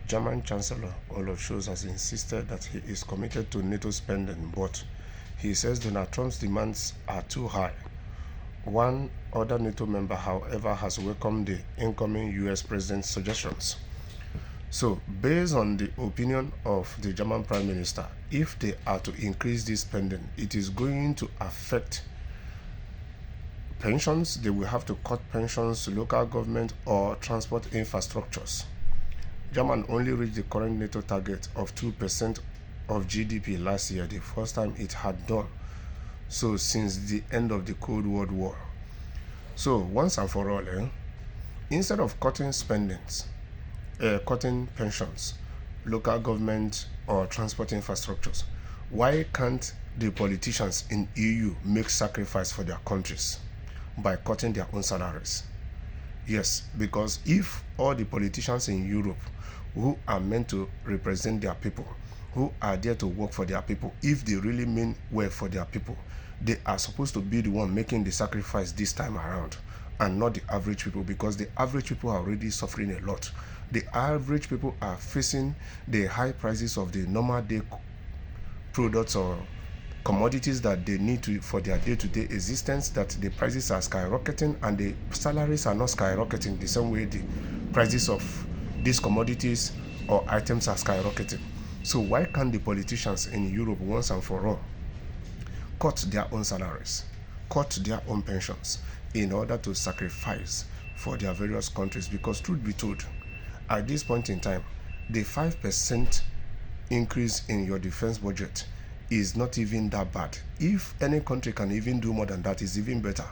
German Chancellor Olaf Scholz has insisted that he is committed to NATO spending, but he says Donald Trump's demands are too high. One other NATO member, however, has welcomed the incoming US president's suggestions. So, based on the opinion of the German Prime Minister, if they are to increase this spending, it is going to affect pensions. They will have to cut pensions, local government, or transport infrastructures. Germany only reached the current NATO target of 2% of GDP last year, the first time it had done so since the end of the Cold War. So once and for all, instead of cutting spendings, cutting pensions, local government, or transport infrastructures, why can't the politicians in EU make sacrifice for their countries by cutting their own salaries? Yes, because if all the politicians in Europe who are meant to represent their people, who are there to work for their people, if they really mean well for their people, they are supposed to be the one making the sacrifice this time around, and not the average people, because the average people are already suffering a lot. The average people are facing the high prices of the normal day products or commodities that they need to for their day-to-day existence, that the prices are skyrocketing and the salaries are not skyrocketing the same way the prices of these commodities or items are skyrocketing. So why can't the politicians in Europe once and for all cut their own salaries, cut their own pensions in order to sacrifice for their various countries? Because truth be told, at this point in time, the 5% increase in your defense budget is not even that bad. If any country can even do more than that, is even better.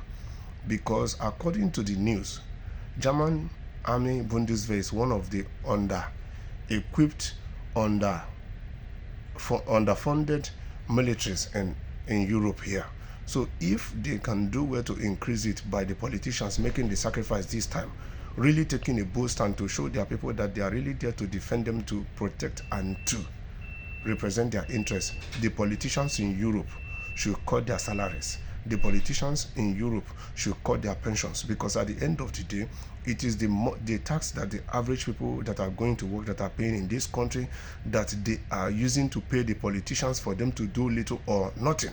Because according to the news, German Army Bundeswehr is one of the under-equipped, underfunded militaries in Europe here. So if they can do well to increase it by the politicians making the sacrifice this time, really taking a bold stand to show their people that they are really there to defend them, to protect and to represent their interests, the politicians in Europe should cut their salaries. The politicians in Europe should cut their pensions, because at the end of the day, it is the tax that the average people that are going to work, that are paying in this country, that they are using to pay the politicians for them to do little or nothing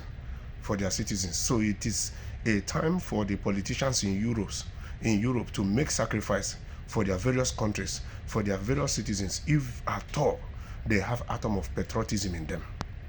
for their citizens. So it is a time for the politicians in Europe to make sacrifice for their various countries, for their various citizens, if at all they have atom of patriotism in them.